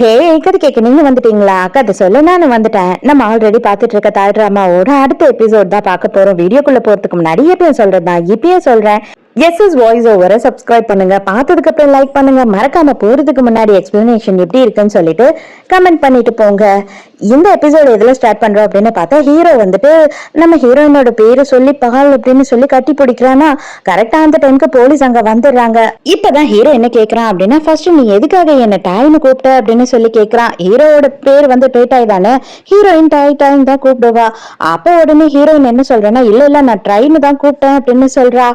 ஹே கதை கேட்க நீங்க வந்துட்டீங்களா? கதை சொல்ல நான் வந்துட்டேன். நம்ம ஆல்ரெடி பாத்துட்டு இருக்க தாய் டிராமாவோட அடுத்த எபிசோட் தான் பார்க்க போறோம். வீடியோக்குள்ள போறதுக்கு முன்னாடி எப்பயும் சொல்றேன், இப்பயே சொல்றேன், எஸ்எஸ் வாய்ஸ் ஓவரை சப்ஸ்கிரைப் பண்ணுங்க. பார்த்ததுக்கு அப்புறம் லைக் பண்ணுங்க. மறக்காம போறதுக்கு முன்னாடி எக்ஸ்பிளனேஷன் எப்படி இருக்குன்னு சொல்லிட்டு கமெண்ட் பண்ணிட்டு போங்க. இந்த எபிசோட் எதுல ஸ்டார்ட் பண்றோம் அப்படின்னு பார்த்தா, ஹீரோ வந்துட்டு நம்ம ஹீரோயினோட பேரை சொல்லி பால் அப்படின்னு சொல்லி கட்டி பிடிக்கிறானா, கரெக்டா அந்த டைமுக்கு போலீஸ் அங்க வந்துடுறாங்க. இப்பதான் ஹீரோ என்ன கேக்குறான் அப்படின்னா, ஃபர்ஸ்ட் நீ எதுக்காக என்ன டாய்னு கூப்பிட்ட அப்படின்னு சொல்லி கேக்குறான். ஹீரோட பேர் வந்து டேட்டாய் தானே, ஹீரோயின் டாய் டாய் தான் கூப்பிடுவா. அப்ப உடனே ஹீரோயின் என்ன சொல்றேன்னா, இல்ல இல்ல நான் ட்ரைனு தான் கூப்பிட்டேன் அப்படின்னு சொல்றா.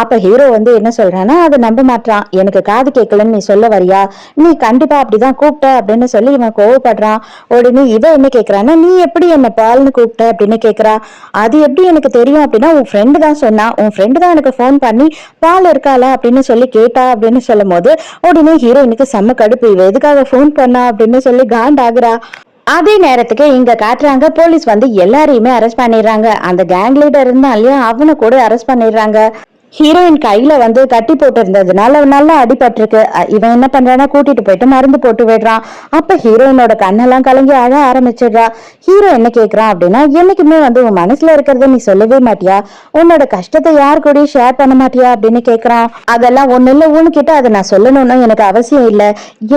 அப்ப ஹீரோ வந்து என்ன சொல்றான்னா, அதை நம்ப மாட்டான். எனக்கு காது கேட்கலன்னு நீ சொல்ல வரியா, நீ கண்டிப்பா அப்படிதான் கூப்பிட்ட அப்படின்னு சொல்லி இவன் கோவப்படுறான். உடனே இவ என்ன கேக்குறான்னா, நீ எப்படி என்ன பால்னு கூப்பிட்ட அப்படின்னு கேக்குறா. அது எப்படி எனக்கு தெரியும் அப்படின்னா, உன் ஃப்ரெண்டு தான் சொன்னா, உன் ஃப்ரெண்டு தான் எனக்கு போன் பண்ணி பால் இருக்காளா அப்படின்னு சொல்லி கேட்டா அப்படின்னு சொல்லும் போது உடனே ஹீரோயினுக்கு செம்ம கடுப்பு. இவ எதுக்காக போன் பண்ணா அப்படின்னு சொல்லி காண்டாகுறா. அதே நேரத்துக்கு இங்க காட்டுறாங்க, போலீஸ் வந்து எல்லாரையுமே அரெஸ்ட் பண்ணிடுறாங்க. அந்த கேங் லீடர் இருந்தா இல்லையா, அவனை கூட அரெஸ்ட் பண்ணிடுறாங்க. ஹீரோயின் கையில வந்து கட்டி போட்டு இருந்ததுனால நல்லா அடிபட்டிருக்கு. இவன் என்ன பண்றான்னா, கூட்டிட்டு போயிட்டு மருந்து போட்டு விடுறான். அப்ப ஹீரோயினோட கண்ணெல்லாம் கலங்கி அழ ஆரம்பிச்சிடுறா. ஹீரோ என்ன கேக்குறான் அப்படின்னா, என்னைக்குமே வந்து உன் மனசுல இருக்கிறத நீ சொல்லவே மாட்டியா, உன்னோட கஷ்டத்தை யார் கூட ஷேர் பண்ண மாட்டியா அப்படின்னு கேக்குறான். அதெல்லாம் ஒண்ணு இல்ல, உனக்கிட்ட அதை நான் சொல்லணும்னு எனக்கு அவசியம் இல்ல,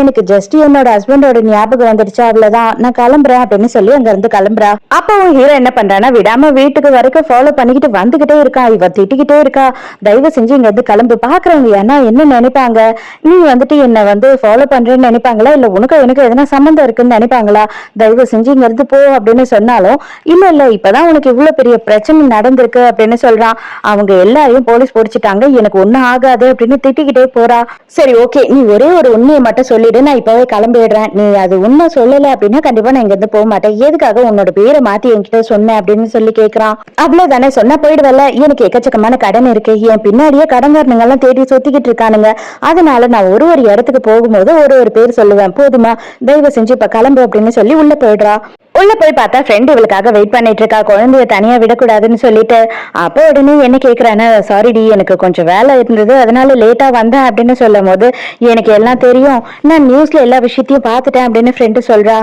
எனக்கு ஜஸ்ட் என்னோட ஹஸ்பண்டோட ஞாபகம் வந்துடுச்சு, அவ்வளவுதான், நான் கிளம்புறேன் அப்படின்னு சொல்லி அங்க இருந்து கிளம்புறா. அப்ப ஹீரோ என்ன பண்றான்னா, விடாம வீட்டுக்கு வரைக்கும் ஃபாலோ பண்ணிக்கிட்டு வந்துகிட்டே இருக்கா. இவ திட்டிக்கிட்டே இருக்கா, தயவு செஞ்சு இங்க இருந்து கிளம்பு, பாக்குறவங்க ஏன்னா என்ன நினைப்பாங்க, நீ வந்துட்டு என்ன வந்து ஃபாலோ பண்றேன்னு நினைப்பாங்களா, இல்ல உனக்கு எனக்கு எதனா சம்பந்தம் இருக்குன்னு நினைப்பாங்களா, தயவு செஞ்சு இங்க இருந்து போ அப்படின்னு சொன்னாலும், இல்ல இல்ல இப்பதான் உனக்கு இவ்வளவு பெரிய பிரச்சனை நடந்திருக்கு அப்படின்னு சொல்றான். அவங்க எல்லாரையும் போலீஸ் பிடிச்சிட்டாங்க, எனக்கு ஒண்ணும் ஆகாது அப்படின்னு திட்டிக்கிட்டே போறா. சரி ஓகே, நீ ஒரே ஒரு உண்மையை மட்டும் சொல்லிடு, நான் இப்பவே கிளம்பிடுறேன், நீ அது உண்மை சொல்லல அப்படின்னா கண்டிப்பா நான் இங்க இருந்து போக மாட்டேன், எதுக்காக உன்னோட பேரை மாத்தி என்கிட்ட சொன்ன அப்படின்னு சொல்லி கேக்குறான். அவ்வளவுதானே, சொன்னா போயிடுவல்ல, எனக்கு எக்கச்சக்கமான கடன் இருக்கு, என் பின்னாடியே கடன்காரனுங்க எல்லாம் தேடி சொத்திக்கிட்டு இருக்கானுங்க, அதனால நான் ஒரு ஒரு இடத்துக்கு போகும்போது ஒரு பேர் சொல்லுவேன், போதுமா, தயவு செஞ்சு இப்ப கிளம்பு அப்படின்னு சொல்லி உள்ள போயிடுறா. உள்ள போய் பார்த்தா ஃப்ரெண்ட் இவளுக்காக வெயிட் பண்ணிட்டு இருக்கா, குழந்தைய தனியா விடக்கூடாதுன்னு சொல்லிட்டு. அப்போ உடனே என்ன கேக்குறான்னு, சாரிடி எனக்கு கொஞ்சம் வேலை இருந்தது அதனால லேட்டா வந்தேன் அப்படின்னு சொல்லும் போது, எனக்கு எல்லாம் தெரியும், நான் நியூஸ்ல எல்லா விஷயத்தையும் பார்த்துட்டேன் அப்படின்னு ஃப்ரெண்டு சொல்றா.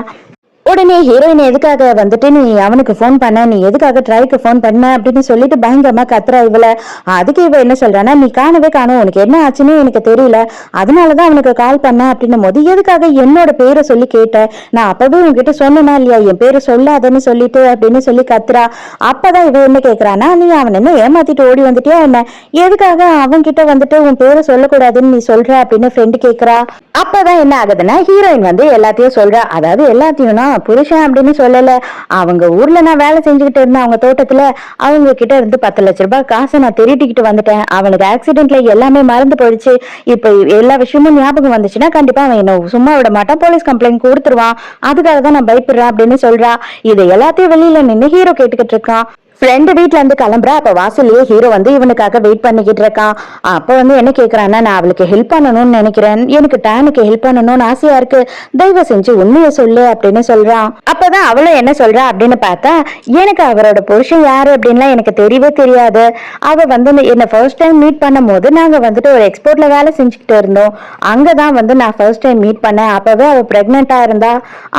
உடனே ஹீரோயின் எதுக்காக வந்துட்டு நீ அவனுக்கு போன் பண்ண, நீ எதுக்காக ட்ரைக்கு போன் பண்ண அப்படின்னு சொல்லிட்டு பயங்கரமா கத்துறா இவள. அதுக்கு இவ என்ன சொல்றானா, நீ காணவே காணும், உனக்கு என்ன ஆச்சுன்னு எனக்கு தெரியல, அதனாலதான் அவனுக்கு கால் பண்ண அப்படின்னும் போது, எதுக்காக என்னோட பேரை சொல்லி கேட்ட, நான் அப்பவே உங்ககிட்ட சொன்னா இல்லையா என் பேரை சொல்லாதன்னு சொல்லிட்டு அப்படின்னு சொல்லி கத்துறா. அப்பதான் இவ என்ன கேக்குறானா, நீ அவன் என்ன ஏமாத்திட்டு ஓடி வந்துட்டியா என்ன, எதுக்காக அவன் கிட்ட வந்துட்டு உன் பேரை சொல்லக்கூடாதுன்னு நீ சொல்ற அப்படின்னு ஃப்ரெண்டு கேக்குறா. அப்பதான் என்ன ஆகுதுன்னா, ஹீரோயின் வந்து எல்லாத்தையும் சொல்றா. அதாவது எல்லாத்தையும்னா புருஷன் அப்படின்னு சொல்லல, அவங்க ஊர்ல நான் வேலை செஞ்சுக்கிட்டு இருந்தேன், அவங்க தோட்டத்துல அவங்க கிட்ட இருந்து 10 லட்சம் ரூபாய் காசை நான் திருட்டிக்கிட்டு வந்துட்டேன், அவனுக்கு ஆக்சிடென்ட்ல எல்லாமே மறந்து போயிடுச்சு, இப்ப எல்லா விஷயமும் ஞாபகம் வந்துச்சுன்னா கண்டிப்பா அவன் என்ன சும்மா விட மாட்டான், போலீஸ் கம்ப்ளைண்ட் கொடுத்துருவான், அதுக்காக தான் நான் பயப்படுறேன் அப்படின்னு சொல்றா. இது எல்லாத்தையும் வெளியில நின்று ஹீரோ கேட்டுக்கிட்டு இருக்கான். ஃப்ரெண்டு வீட்டுல இருந்து கிளம்புறா. அப்ப வாசல்லையே ஹீரோ வந்து இவனுக்காக வெயிட் பண்ணிக்கிட்டு இருக்கான். அப்ப வந்து என்ன கேக்குறான்னா, நான் அவளுக்கு ஹெல்ப் பண்ணணும்னு நினைக்கிறேன், எனக்கு டேனுக்கு ஹெல்ப் பண்ணணும்னு ஆசையா இருக்கு, தயவு செஞ்சு உண்மையை சொல்லு அப்படின்னு சொல்றான். அப்பதான் அவளும் என்ன சொல்றா அப்படின்னு பார்த்தா, எனக்கு அவரோட புருஷன் யாரு அப்படின்லாம் எனக்கு தெரியவே தெரியாது, அவ வந்து என்ன ஃபர்ஸ்ட் டைம் மீட் பண்ணும் போது நாங்க வந்துட்டு ஒரு எக்ஸ்போர்ட்ல வேலை செஞ்சுக்கிட்டு இருந்தோம், அங்கதான் வந்து நான் ஃபர்ஸ்ட் டைம் மீட் பண்ணேன், அப்பவே அவ பிரெக்னெண்டா இருந்தா,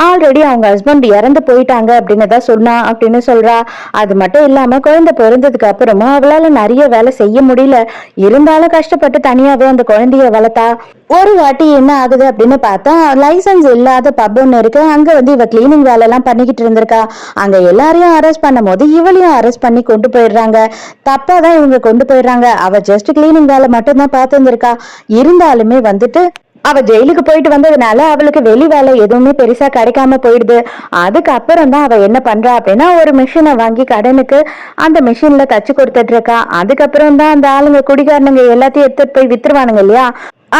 ஆல்ரெடி அவங்க ஹஸ்பண்ட் இறந்து போயிட்டாங்க அப்படின்னு தான் சொன்னா அப்படின்னு சொல்றா. அது மட்டும் இல்லாம குழந்தை பிறந்ததுக்கு அப்புறமா அவளால நிறைய வேலை செய்ய முடியல, இருந்தாலும் கஷ்டப்பட்டு தனியாவே அந்த குழந்தைய வளர்த்தா. ஒரு வாட்டி என்ன ஆகுது அப்படின்னு பார்த்தா, லைசன்ஸ் இல்லாத பப் ஒண்ணு இருக்கு, அங்க வந்து இவ கிளீனிங் வேலை எல்லாம் பண்ணிக்கிட்டு இருந்திருக்கா. அங்க எல்லாரையும் அரெஸ்ட் பண்ணும் போது இவளையும் அரெஸ்ட் பண்ணி கொண்டு போயிடுறாங்க. தப்பாதான் இவங்க கொண்டு போயிடுறாங்க. அவ ஜஸ்ட் கிளீனிங் வேலை மட்டும் தான் பார்த்து இருந்திருக்கா, இருந்தாலுமே வந்துட்டு அவ ஜெயிலுக்கு போயிட்டு வந்ததுனால அவளுக்கு வெளி வேலை எதுவுமே பெருசா கிடைக்காம போயிடுது. அதுக்கப்புறம் தான் அவ என்ன பண்றா அப்படின்னா, ஒரு மிஷினை வாங்கி கடனுக்கு அந்த மிஷின்ல தச்சு கொடுத்துட்டு இருக்கா. அதுக்கப்புறம் தான் அந்த ஆளுங்க குடிகாரனுங்க எல்லாத்தையும் எடுத்துட்டு போய் வித்துருவானுங்க இல்லையா,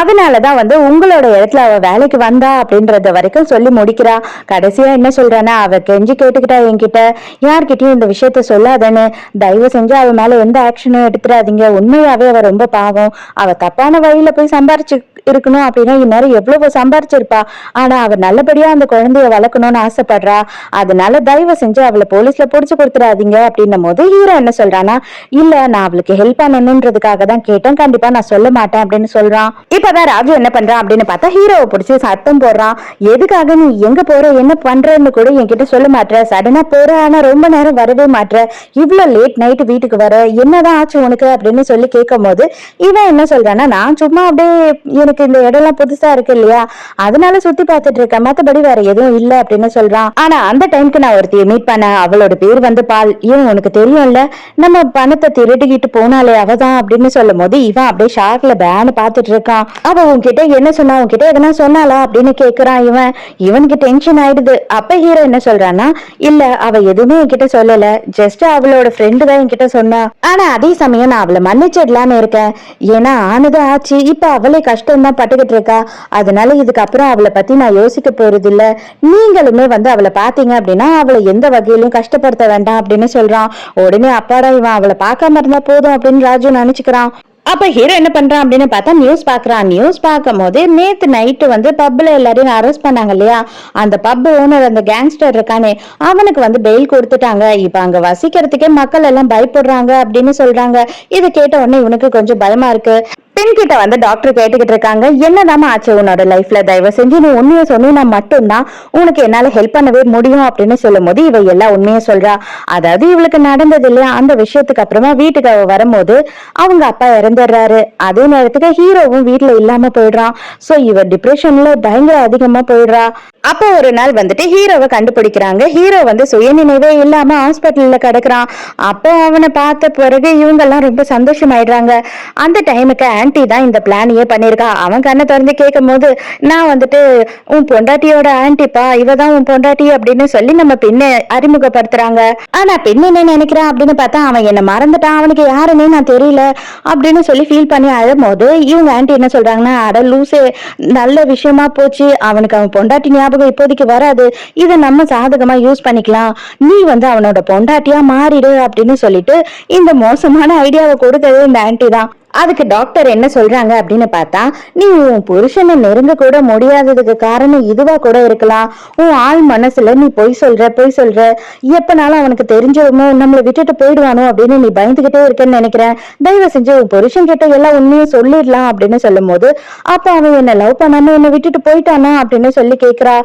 அதனாலதான் வந்து உங்களோட இடத்துல அவ வேலைக்கு வந்தா அப்படின்றத வரைக்கும் சொல்லி முடிக்கிறா. கடைசியா என்ன சொல்றானா, அவ கெஞ்சி கேட்டுக்கிட்டா என்கிட்ட, யார்கிட்டயும் இந்த விஷயத்த சொல்லாதன்னு, தயவு செஞ்சு அவ மேல எந்த ஆக்ஷனும் எடுத்துடாதீங்க, உண்மையாவே அவ ரொம்ப பாவம், அவ தப்பான வழியில போய் சம்பாரிச்சு இருக்கணும் அப்படின்னா இந்நேரம் எவ்வளவு சம்பாரிச்சிருப்பா. ஆனா அவ நல்லபடியா அந்த குழந்தைய வளர்க்கணும்னு ஆசைப்படுறா. அதனால தயவு செஞ்சு அவளை போலீஸ்ல புடிச்சு கொடுத்துறாதீங்க அப்படின்னும் போது ஹீரோ என்ன சொல்றானா, இல்ல நான் அவளுக்கு ஹெல்ப் பண்ணணும்ன்றதுக்காக தான் கேட்டேன், கண்டிப்பா நான் சொல்ல மாட்டேன் அப்படின்னு சொல்றான். இப்பதான் ராஜு என்ன பண்றான் அப்படின்னு பார்த்தா ஹீரோவை பிடிச்சி சத்தம் போடுறான். எதுக்காக நீ எங்க போற என்ன பண்றன்னு கூட என்கிட்ட சொல்ல மாட்டேற, சடனா போற ஆனா ரொம்ப நேரம் வரவே மாட்டேற, இவ்வளவு லேட் நைட் வீட்டுக்கு வர, என்னதான் ஆச்சு உனக்கு அப்படின்னு சொல்லி கேட்கும் போது இவன் என்ன சொல்றான்னா, நான் சும்மா அப்படியே எனக்கு இந்த இடம்லாம் புதுசா இருக்கு இல்லையா, அதனால சுத்தி பார்த்துட்டு இருக்கேன், மத்தபடி வேற எதுவும் இல்ல அப்படின்னு சொல்றான். ஆனா அந்த டைம்க்கு நான் ஒருத்தைய மீட் பண்ண, அவளோட பேர் வந்து பால். ஏன் உனக்கு தெரியும்ல, நம்ம பணத்தை திருடிக்கிட்டு போனாலே அவதான் அப்படின்னு சொல்லும் போது இவன் அப்படியே ஷாக்ல பேனு பாத்துட்டு இருக்கான். அவ உன்கிட்ட என்ன சொன்னா, உன்கிட்ட எதனா சொன்னாலா அப்படின்னு கேக்குறான். இவனுக்கு டென்ஷன் ஆயிடுது. அப்ப ஹீரோ என்ன சொல்றான்னா, இல்ல அவ எதுவுமே என்கிட்ட சொல்லல, ஜஸ்ட் அவளோட ஃப்ரெண்டு தான் என்கிட்ட சொன்னா. ஆனா அதே சமயம் நான் அவளை மன்னிச்சிடலான்னு இருக்கேன். ஏன்னா ஆனது ஆச்சு, இப்ப அவளே கஷ்டம் தான் பட்டுக்கிட்டு இருக்கா. அதனால இதுக்கப்புறம் அவளை பத்தி நான் யோசிக்க போறது இல்ல. நீங்களுமே வந்து அவளை பாத்தீங்க அப்படின்னா அவளை எந்த வகையிலும் கஷ்டப்படுத்த வேண்டாம் அப்படின்னு சொல்றான். உடனே அப்பாடா இவன் அவளை பார்க்காம இருந்தா போதும் அப்படின்னு ராஜு நினைச்சுக்கிறான். அப்ப ஹீரோ என்ன பண்றான் அப்படின்னு பார்த்தா நியூஸ் பாக்குறான். நியூஸ் பார்க்கும் போது நேத்து நைட்டு வந்து பப்ல எல்லாரையும் அரெஸ்ட் பண்ணாங்க இல்லையா, அந்த பப் ஓனர் அந்த கேங்ஸ்டர் இருக்கானே அவனுக்கு வந்து பெயில் கொடுத்துட்டாங்க. இப்ப அங்க வசிக்கிறதுக்கே மக்கள் எல்லாம் பயப்படுறாங்க அப்படின்னு சொல்றாங்க. இதை கேட்ட உடனே இவனுக்கு கொஞ்சம் பயமா இருக்கு. பெண் கிட்ட வந்து டாக்டர் கேட்டுக்கிட்டு இருக்காங்க, என்னதாமா ஆச்சு உன்னோட லைஃப்ல, தயவு செஞ்சு நீ உண்மையை சொன்னா மட்டும்தான் உனக்கு என்னால ஹெல்ப் பண்ணவே முடியும் அப்படின்னு சொல்லும் போது இவ எல்லா உண்மையை சொல்றா. அதாவது இவளுக்கு நடந்தது இல்லையா அந்த விஷயத்துக்கு அப்புறமா வீட்டுக்கு அவ வரும்போது அவங்க அப்பா இறந்துடுறாரு. அதே நேரத்துக்கு ஹீரோவும் வீட்டுல இல்லாம போயிடுறான். சோ இவ டிப்ரெஷன்ல பயங்கர அதிகமா போயிடுறா. அப்ப ஒரு நாள் வந்துட்டு ஹீரோவை கண்டுபிடிக்கிறாங்க. ஹீரோ வந்து சுயநினைவே இல்லாம ஹாஸ்பிட்டல்ல கிடக்குறான். அப்போ அவனை பார்த்த பிறகு இவங்க எல்லாம் ரொம்ப சந்தோஷமாயிடுறாங்க. அந்த டைமுக்கு ஆன்டி தான் இந்த பிளானையே பண்ணிருக்கா. அவன் கண்ணை திறந்து கேட்கும் போது, நான் வந்துட்டு உன் பொண்டாட்டியோட ஆன்டிப்பா, இவதான் உன் பொண்டாட்டி அப்படின்னு சொல்லி நம்ம பெண்ணை அறிமுகப்படுத்துறாங்க. ஆனா பெண் என்ன நினைக்கிறான் அப்படின்னு பார்த்தா, அவன் என்ன மறந்துட்டான், அவனுக்கு யாருன்னே நான் தெரியல அப்படின்னு சொல்லி ஃபீல் பண்ணி அழும் போது இவங்க ஆன்டி என்ன சொல்றாங்கன்னா, அட லூசே, நல்ல விஷயமா போச்சு, அவனுக்கு அவன் பொண்டாட்டி ஞாபகம் இப்போதைக்கு வராது, இதை நம்ம சாதகமா யூஸ் பண்ணிக்கலாம், நீ வந்து அவனோட பொண்டாட்டியா மாறிடு அப்படின்னு சொல்லிட்டு இந்த மோசமான ஐடியாவை கொடுத்தது இந்த ஆன்டி தான். அதுக்கு டாக்டர் என்ன சொல்றாங்க அப்படின்னு பார்த்தா, நீ உன் புருஷனை நெருங்க கூட முடியாததுக்கு காரணம் இதுவா கூட இருக்கலாம். உன் ஆள் மனசுல நீ பொய் சொல்ற, எப்பனாலும் அவனுக்கு தெரிஞ்சிருமோ நம்மளை விட்டுட்டு போயிடுவானோ அப்படின்னு நீ பயந்துகிட்டே இருக்கேன்னு நினைக்கிறேன். தயவு செஞ்சு உன் புருஷன் கிட்ட எல்லாம் உண்மையை சொல்லிடலாம் அப்படின்னு சொல்லும் போது, அப்ப அவன் என்ன லவ் பண்ணாம என்ன விட்டுட்டு போயிட்டானா அப்படின்னு சொல்லி கேக்குறா.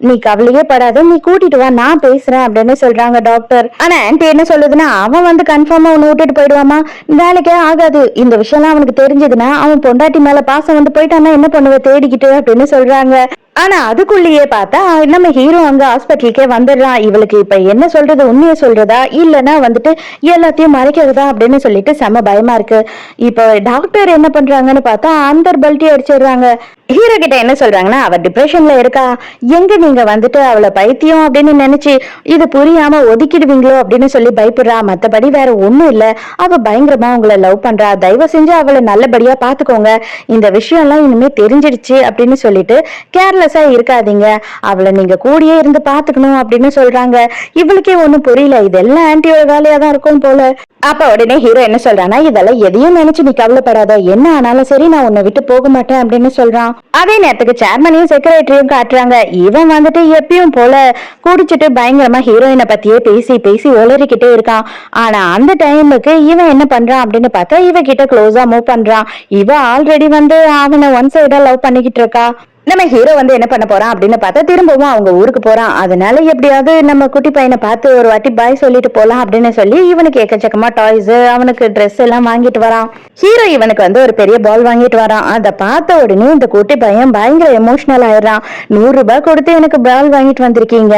நீ கவலையே படாத, நீ கூட்டிட்டு வா, நான் பேசுறேன் அப்படின்னு சொல்றாங்க டாக்டர். ஆனா ஆன்டி என்ன சொல்லுதுன்னா, அவன் வந்து கன்ஃபார்மா உன்னை விட்டுட்டு போயிடுவாமா, வேலைக்கே ஆகாது, இந்த விஷயம் அவனுக்கு தெரிஞ்சதுன்னா அவன் பொண்டாட்டி மேல பாசம் வந்து போயிட்டானா என்ன பண்ணுவ தேடிக்கிட்டு அப்படின்னு சொல்றாங்க. ஆனா அதுக்குள்ளேயே பார்த்தா நம்ம ஹீரோ அங்க ஹாஸ்பிட்டலுக்கே வந்துடுறான். இவளுக்கு இப்ப என்ன சொல்றது, உண்மையை சொல்றதா இல்லன்னா வந்துட்டு எல்லாத்தையும் மறைக்கிறதா அப்படின்னு சொல்லிட்டு செம பயமா இருக்கு. இப்ப டாக்டர் என்ன பண்றாங்கன்னு பார்த்தா அந்த பல்ட்டி அடிச்சிடுறாங்க. ஹீரோ கிட்ட என்ன சொல்றாங்கன்னா, அவ டிப்ரெஷன்ல இருக்கா, எங்க நீங்க வந்துட்டு அவளை பைத்தியம் அப்படின்னு நினைச்சு இது புரியாம ஒதுக்கிடுவீங்களோ அப்படின்னு சொல்லி பயப்படுறா. மத்தபடி வேற ஒண்ணும் இல்ல, அவ பயங்கரமா உங்களை லவ் பண்றா, தயவு செஞ்சு அவளை நல்லபடியா பாத்துக்கோங்க, இந்த விஷயம் எல்லாம் இனிமே தெரிஞ்சிடுச்சு அப்படின்னு சொல்லிட்டு கேர்லெஸ்ஸா இருக்காதீங்க, அவளை நீங்க கூடயே இருந்து பாத்துக்கணும் அப்படின்னு சொல்றாங்க. இவளுக்கே ஒண்ணும் புரியல, இதெல்லாம் ஆன்டியோட வேலையா தான் இருக்கும் போல. அப்ப உடனே ஹீரோ என்ன சொல்றானா, இதெல்லாம் எதையும் நினைச்சு நீ கவலைப்படாத, என்ன ஆனாலும் சரி நான் உன்னை விட்டு போக மாட்டேன் அப்படின்னு சொல்றான். அதே நேரத்துக்கு சேர்மனையும் செக்ரட்டரியும் காட்டுறாங்க. இவன் வந்துட்டு எப்பயும் போல குடிச்சிட்டு பயங்கரமா ஹீரோயினை பத்தியே பேசி பேசி ஒளறிக்கிட்டே இருக்கான். ஆனா அந்த டைமுக்கு இவன் என்ன பண்றான் அப்படின்னு பார்த்தா இவ கிட்ட க்ளோஸா மூவ் பண்றான். இவ ஆல்ரெடி வந்து அவனை ஒன் சைடா லவ் பண்ணிக்கிட்டு இருக்கா. நம்ம ஹீரோ வந்து என்ன பண்ண போறான் அப்படின்னு பார்த்தா திரும்பவும் அவங்க ஊருக்கு போறான். அதனால எப்படியாவது நம்ம குட்டி பையனை பார்த்து ஒரு வாட்டி பாய் சொல்லிட்டு போலாம் அப்படின்னு சொல்லி இவனுக்கு எக்கச்சக்கமா டாய்ஸ், அவனுக்கு ட்ரெஸ் எல்லாம் வாங்கிட்டு வரான். ஹீரோ இவனுக்கு வந்து ஒரு பெரிய பால் வாங்கிட்டு வரான். அதை பார்த்த உடனே இந்த குட்டி பையன் பயங்கர எமோஷனல் ஆயிடுறான். 100 ரூபாய் கொடுத்து எனக்கு பால் வாங்கிட்டு வந்திருக்கீங்க,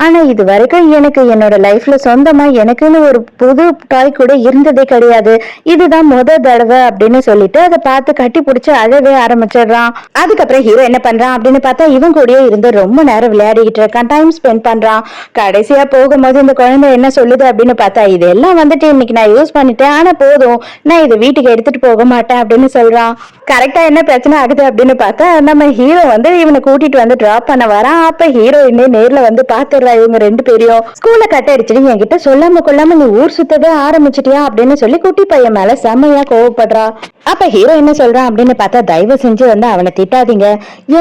ஆனா இது வரைக்கும் எனக்கு என்னோட லைஃப்ல சொந்தமா எனக்குன்னு ஒரு புது டாய் கூட இருந்ததே கிடையாது, இதுதான் முத தடவை அப்படின்னு சொல்லிட்டு அதை பார்த்து கட்டி பிடிச்சு அழவே ஆரம்பிச்சிடுறான். அதுக்கப்புறம் ஹீரோ என்ன பண்றான் அப்படின்னு பார்த்தா இவன் கூடயே இருந்து ரொம்ப நேரம் விளையாடிக்கிட்டு இருக்கான், டைம் ஸ்பெண்ட் பண்றான். கடைசியா போகும்போது இந்த குழந்தை என்ன சொல்லுது அப்படின்னு பார்த்தா, இதெல்லாம் வந்துட்டு இன்னைக்கு நான் யூஸ் பண்ணிட்டேன், ஆனா போதும், நான் இதை வீட்டுக்கு எடுத்துட்டு போக மாட்டேன் அப்படின்னு சொல்றான். கரெக்டா என்ன பிரச்சனை ஆகுது அப்படின்னு பார்த்தா நம்ம ஹீரோ வந்து இவனை கூட்டிட்டு வந்து டிராப் பண்ண வரான். அப்ப ஹீரோயினே நேர்ல வந்து பாத்துடுறா. இவங்க 2 பேரையும் ஸ்கூல்ல கட்ட அடிச்சுட்டு என்கிட்ட சொல்லாம கொள்ளாம நீ ஊர் சுத்தவே ஆரம்பிச்சிட்டியா அப்படின்னு சொல்லி குட்டி பையன் மேல செம்மையா கோவப்படுறா. அப்ப ஹீரோ என்ன சொல்றான் அப்படின்னு பார்த்தா, தயவு செஞ்சு வந்து அவனை திட்டாதீங்க,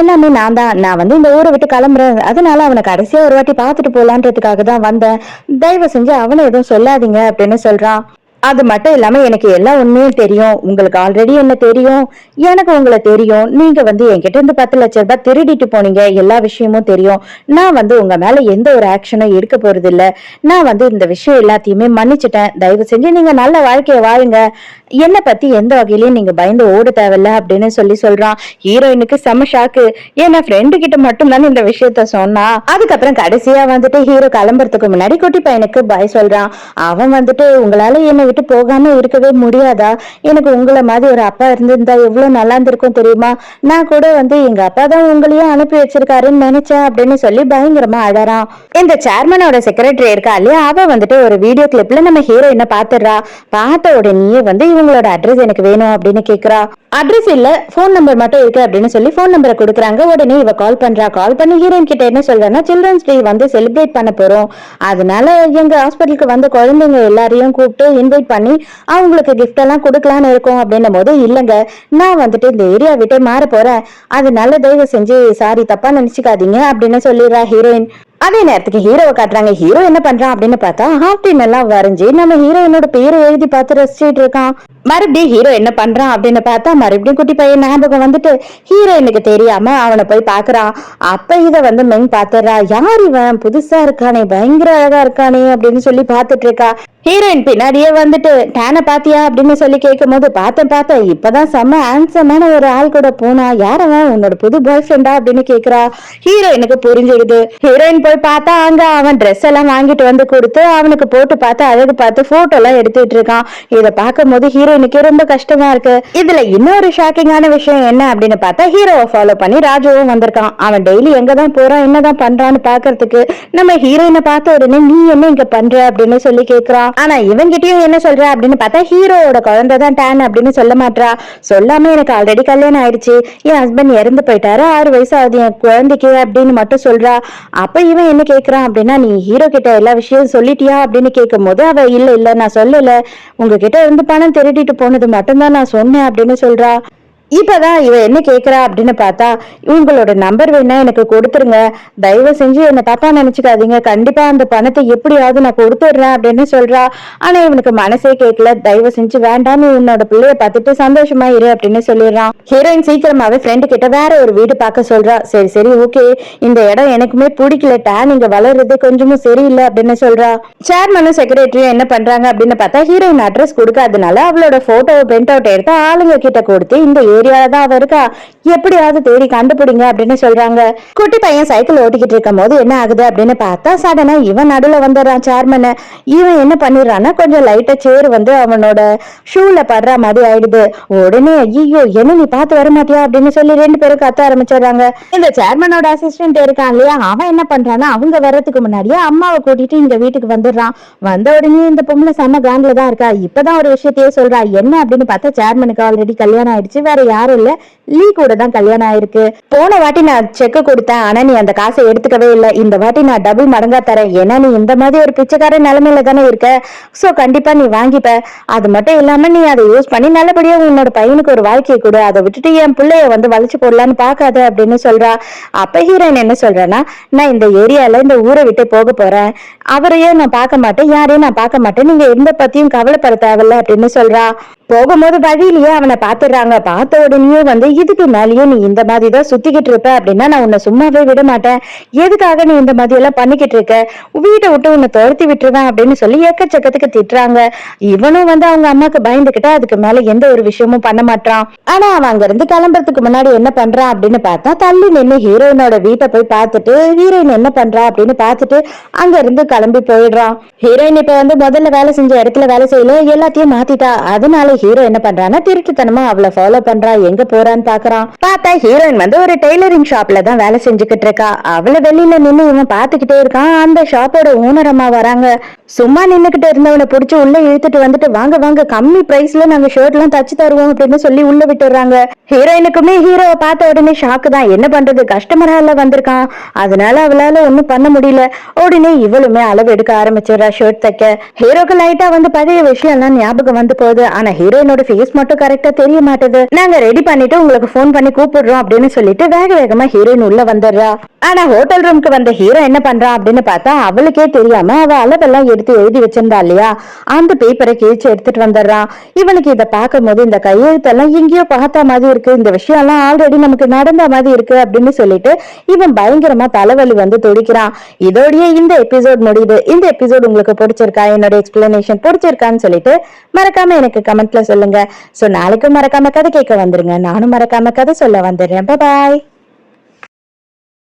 எல்லாமே நான் வந்து இந்த ஊரை விட்டு கிளம்புறேன், அதனால அவனை கடைசியா ஒரு வாட்டி பாத்துட்டு போலான்றதுக்காக தான் வந்தேன், தயவு செஞ்சு அவனை எதுவும் சொல்லாதீங்க அப்படின்னு சொல்றான். அது மட்டும் இல்லாம எனக்கு எல்லா உண்மையும் தெரியும், உங்களுக்கு ஆல்ரெடி என்ன தெரியும், எனக்கு உங்களை தெரியும், நீங்க வந்து என்கிட்ட இருந்து 10 லட்சம் ரூபாய் திருடிட்டு போனீங்க, எல்லா விஷயமும் தெரியும், நான் வந்து உங்க மேல எந்த ஒரு ஆக்ஷனும் எடுக்க போறது இல்ல, நான் வந்து இந்த விஷயம் எல்லாத்தையுமே மன்னிச்சுட்டேன், தயவு செஞ்சு நீங்க நல்ல வாழ்க்கைய வாழுங்க, என்ன பத்தி எந்த வகையிலயும் நீங்க பயந்து ஓட தேவையில்ல அப்படின்னு சொல்றான். ஹீரோயினுக்கு செம ஷாக்கு, ஏன்னா ஃப்ரெண்டு கிட்ட மட்டும் தானே இந்த விஷயத்த சொன்னா. அதுக்கப்புறம் கடைசியா வந்துட்டு ஹீரோ கிளம்புறதுக்கு முன்னாடி குட்டி பையனுக்கு பாய் சொல்றான். அவன் வந்துட்டு, உங்களால என்னை விட்டு போகாம இருக்கவே முடியாதா, எனக்கு உங்களை மாதிரி ஒரு அப்பா இருந்திருந்தா எவ்வளவு நல்லா இருந்திருக்கும் தெரியுமா, நான் கூட வந்து எங்க அப்பா தான் உங்களையும் அனுப்பி வச்சிருக்காருன்னு நினைச்சேன் அப்படின்னு சொல்லி பயங்கரமா அழறான். இந்த சேர்மனோட செக்ரட்டரி இருக்கா இல்லையா, அவ வந்துட்டு ஒரு வீடியோ கிளிப்ல நம்ம ஹீரோயினை பாத்துடுறா. பார்த்த உடனே வந்து இவங்களோட அட்ரஸ் எனக்கு வேணும் அப்படின்னு கேக்குறா. அட்ரஸ் இல்ல, போன் நம்பர் மட்டும் இருக்கு அப்படின்னு சொல்லி போன் நம்பரை கொடுக்குறாங்க. உடனே இவ கால் பண்றா. கால் பண்ணி ஹீரோயின் கிட்ட என்ன சொல்றான்னா, சில்ட்ரன்ஸ் டே வந்து செலிப்ரேட் பண்ண போறோம், அதனால எங்க ஹாஸ்பிட்டலுக்கு வந்து குழந்தைங்க எல்லாரையும் கூப்பிட்டு இன்வைட் பண்ணி அவங்களுக்கு கிஃப்ட் எல்லாம் கொடுக்கலான்னு இருக்கோம் அப்படின்னும் போது, இல்லங்க நான் வந்துட்டு இந்த ஏரியா விட்டே மாற போறேன், அதனால தயவு செஞ்சு சாரி தப்பா நினைச்சுக்காதீங்க அப்படின்னு சொல்லிடுறா ஹீரோயின். அதே நேரத்துக்கு ஹீரோவை காட்டுறாங்க. ஹீரோ என்ன பண்றான் அப்படின்னு பார்த்தா, ஹாஃப்டின் எல்லாம் வரைஞ்சி நம்ம ஹீரோயினோட பேரை எழுதி பார்த்து ரசிச்சுட்டு இருக்கான். மறுபடியும் ஹீரோ என்ன பண்றான் அப்படின்னு பார்த்தா, மறுபடியும் குட்டி பையன் ஞாபகம் வந்துட்டு ஹீரோயினுக்கு தெரியாம அவனை போய் பாக்குறான். அப்ப இத வந்து மெயின் பாத்துறா. யார் இவன், புதுசா இருக்கானே, பயங்கர அழகா இருக்கானே அப்படின்னு சொல்லி பாத்துட்டு இருக்கா. ஹீரோயின் பின்னாடியே வந்துட்டு, டேனை பாத்தியா அப்படின்னு சொல்லி கேட்கும் போது, பார்த்தேன் இப்பதான் செம்ம ஹேண்ட்ஸமான ஒரு ஆள் கூட போனா, யாரவன், உன்னோட புது பாய் ஃப்ரெண்டா அப்படின்னு கேக்குறா. ஹீரோயினுக்கு புரிஞ்சிடுது. ஹீரோயின் போய் பார்த்தா அங்க அவன் ட்ரெஸ் எல்லாம் வாங்கிட்டு வந்து கொடுத்து அவனுக்கு போட்டு பார்த்து அழகு பார்த்து போட்டோ எல்லாம் எடுத்துட்டு இருக்கான். இதை பார்க்கும் போது ஹீரோயினுக்கு ரொம்ப கஷ்டமா இருக்கு. இதுல இன்னொரு ஷாக்கிங்கான விஷயம் என்ன அப்படின்னு பார்த்தா, ஹீரோவை ஃபாலோ பண்ணி ராஜுவும் வந்திருக்கான். அவன் டெய்லி எங்கதான் போறான் என்னதான் பண்றான்னு பாக்குறதுக்கு நம்ம ஹீரோயினை பார்த்த உடனே, நீ என்ன இங்க பண்ற அப்படின்னு சொல்லி கேக்குறான். ஆனா இவங்கிட்டயும் என்ன சொல்ற அப்படின்னு பார்த்தா, ஹீரோவோட குழந்தை தான் டேன் அப்படின்னு சொல்ல மாட்டா. சொல்லாம எனக்கு ஆல்ரெடி கல்யாணம் ஆயிடுச்சு, என் ஹஸ்பண்ட் இறந்து போயிட்டாரு, 6 வயசு ஆகுது என் குழந்தைக்கு அப்படின்னு மட்டும் சொல்றா. அப்ப இவன் என்ன கேக்குறான் அப்படின்னா, நீ ஹீரோ கிட்ட எல்லா விஷயம் சொல்லிட்டியா அப்படின்னு கேட்கும் போது அவ இல்ல நான் சொல்லல, உங்ககிட்ட இருந்து பணம் திருடிட்டு போனது மட்டும்தான் நான் சொன்னேன் அப்படின்னு சொல்றா. இப்பதான் இவ என்ன கேக்குறா அப்படின்னு பார்த்தா, உங்களோட நம்பர் வேணா எனக்கு கொடுத்துருங்க, தயவு செஞ்சு என்ன தப்பா நினைச்சுக்காதீங்க, கண்டிப்பா அந்த பணத்தை எப்படியாவது நான் கொடுத்துடுறேன் அப்படின்னு சொல்றா. ஆனா இவனுக்கு மனசே கேட்கல. தயவு செஞ்சு வேண்டாம், நீ உன்னோட பிள்ளைய பார்த்துட்டு சந்தோஷமா இரு அப்படின்னு சொல்லிடுறான். ஹீரோயின் சீக்கிரமாவே ஃப்ரெண்டு கிட்ட வேற ஒரு வீடு பார்க்க சொல்றா. சரி ஓகே, இந்த இடம் எனக்குமே பிடிக்கல, டேன் இங்க வளர்றது கொஞ்சமும் சரியில்லை அப்படின்னு சொல்றா. சேர்மனும் செக்ரட்டரியும் என்ன பண்றாங்க அப்படின்னு பார்த்தா, ஹீரோயின் அட்ரஸ் கொடுக்காதனால அவளோட போட்டோவை பிரிண்ட் அவுட் எடுத்து ஆளுங்க கிட்ட கொடுத்து, இந்த ஏரியால தான் அவ இருக்கா, எப்படியாவது தேடி கண்டுபிடிங்க அப்படின்னு சொல்றாங்க. குட்டி பையன் சைக்கிள் ஓட்டிக்கிட்டு இருக்கும் போது என்ன ஆகுது அப்படின்னு பார்த்தா, சடனா இவன் நடுல வந்துடுறான் சேர்மன். இவன் என்ன பண்ணிடுறான்னா, கொஞ்சம் லைட்டா சேர் வந்து அவனோட ஷூல படுற மாதிரி ஆயிடுது. உடனே ஐயோ என்ன நீ பார்த்து வர மாட்டியா அப்படின்னு சொல்லி 2 பேரும் கத்த ஆரம்பிச்சிடுறாங்க. இந்த சேர்மனோட அசிஸ்டன்ட் இருக்கான் இல்லையா, அவன் என்ன பண்றான்னா, அவங்க வர்றதுக்கு முன்னாடியே அம்மாவை கூட்டிட்டு இந்த வீட்டுக்கு வந்துடுறான். வந்த உடனே இந்த பொம்பளை செம்ம காண்ட்ல தான் இருக்கா. இப்பதான் ஒரு விஷயத்தையே சொல்றா. என்ன அப்படின்னு பார்த்தா, சேர்மனுக்கு ஆல்ரெடி கல்யாணம் ஆயிடுச்சு, வேற யாரும் இல்ல, லீ கூட தான் கல்யாணம் ஆயிருக்கு. போன வாட்டி நான் செக் கொடுத்தேன், ஆனா நீ அந்த காசை எடுத்துக்கவே இல்லை, இந்த வாட்டி நான் டபுள் மடங்கா தரேன், ஏன்னா நீ இந்த மாதிரி ஒரு பிச்சைக்கார நிலைமையில தானே இருக்க, சோ கண்டிப்பா நீ வாங்கிப்ப, அது மட்டும் இல்லாம நீ அதை யூஸ் பண்ணி நல்லபடியா உன்னோட பையனுக்கு ஒரு வாழ்க்கையை கொடு, அதை விட்டுட்டு என் பிள்ளைய வந்து வலிச்சு போடலான்னு பாக்காத அப்படின்னு சொல்றா. அப்ப ஹீரோயின் என்ன சொல்றேன்னா, நான் இந்த ஏரியால இந்த ஊரை விட்டு போக போறேன், அவரையும் நான் பார்க்க மாட்டேன், யாரையும் நான் பார்க்க மாட்டேன், நீங்க எந்த பத்தியும் கவலைப்பட தேவையில்ல அப்படின்னு சொல்றா. போகும்போது வழியிலேயே அவனை பாத்துடுறாங்க. பார்த்த உடனே வந்து, இதுக்கு மேலேயும் நீ இந்த மாதிரிதான் சுத்திக்கிட்டு இருப்ப அப்படின்னா நான் உன்னை சும்மாவே விட மாட்டேன், எதுக்காக நீ இந்த மாதிரி எல்லாம் பண்ணிக்கிட்டு இருக்க, வீட்டை விட்டு உன்னை துரத்தி விட்டுருவேன் அப்படின்னு சொல்லி எக்கச்சக்கத்துக்கு திட்டுறாங்க. இவனும் வந்து அவங்க அம்மாக்கு பயந்துகிட்ட அதுக்கு மேல எந்த ஒரு விஷயமும் பண்ண மாட்டான். ஆனா அவன் அங்க இருந்து கிளம்புறதுக்கு முன்னாடி என்ன பண்றான் அப்படின்னு பார்த்தா, தள்ளி நின்று ஹீரோயினோட வீட்டை போய் பார்த்துட்டு ஹீரோயின் என்ன பண்றா அப்படின்னு பார்த்துட்டு அங்க இருந்து கிளம்பி போயிடுறான். ஹீரோயின் இப்ப வந்து முதல்ல வேலை செஞ்ச இடத்துல வேலை செய்யல, எல்லாத்தையும் மாத்திட்டா. அதனால ஹீரோ என்ன பண்றான்னா, திருட்டுத்தனமா அவளை ஃபாலோ பண்றான். யாரா எங்க போறான்னு பாக்குறான். பார்த்தா ஹீரோயின் வந்து ஒரு டெய்லரிங் ஷாப்ல தான் வேலை செஞ்சுக்கிட்டு இருக்கா. அவளை வெளியில நின்னு இவன் பாத்துக்கிட்டே இருக்கான். அந்த ஷாப்போட ஓனர் அம்மா வராங்க. சும்மா நின்னுகிட்டு இருந்தவனை புடிச்சு உள்ள இழுத்துட்டு வந்துட்டு வாங்க வாங்க கம்மி பிரைஸ்ல நாங்க ஷர்ட் எல்லாம் தச்சு தருவோம் அப்படின்னு சொல்லி உள்ள விட்டுறாங்க. ஹீரோயினுக்குமே ஹீரோவை பார்த்த உடனே ஷாக்கு தான். என்ன பண்றது, கஸ்டமரா எல்லாம் வந்திருக்கான், அதனால அவளால ஒண்ணும் பண்ண முடியல. உடனே இவளுமே அளவு எடுக்க ஆரம்பிச்சிடறா ஷர்ட் தைக்க. ஹீரோக்கு லைட்டா வந்து பழைய விஷயம் எல்லாம் ஞாபகம் வந்து போகுது. ஆனா ஹீரோயினோட ஃபேஸ் மட்டும் கரெக்டா தெரிய மாட்டேது. நாங்க ரெடி பண்ணிட்டு உங்களுக்கு போன் பண்ணி கூப்பிடுறோம் அப்படின்னு சொல்லிட்டு வேக வேகமா ஹீரோயின் உள்ள வந்துடுறா. ஆனா ஹோட்டல் ரூம்க்கு வந்த ஹீரோ என்ன பண்றான் அப்படின்னு பார்த்தா அவளுக்கே தெரியாம அவ அளவெல்லாம் எடுத்து எழுதி வச்சிருந்தா இல்லையா, அந்த பேப்பரை கிழிச்சு எடுத்துட்டு வந்துடுறான். இவனுக்கு இதை பார்க்கும் போது இந்த கையெழுத்தெல்லாம் எங்கேயோ பார்த்த மாதிரி இருக்கு, இந்த விஷயம் எல்லாம் ஆல்ரெடி நமக்கு நடந்த மாதிரி இருக்கு அப்படின்னு சொல்லிட்டு இவன் பயங்கரமா தலைவலி வந்து துடிக்கிறான். இதோடய இந்த எபிசோட் முடியுது. இந்த எபிசோட் உங்களுக்கு பிடிச்சிருக்கா, என்னோட எக்ஸ்பிளனேஷன் பிடிச்சிருக்கான்னு சொல்லிட்டு மறக்காம எனக்கு கமெண்ட்ல சொல்லுங்க. சோ நாளைக்கும் மறக்காம கதை கேட்க வந்துருங்க. நானும் மறக்காம கதை சொல்ல வந்துடுறேன். பாய்.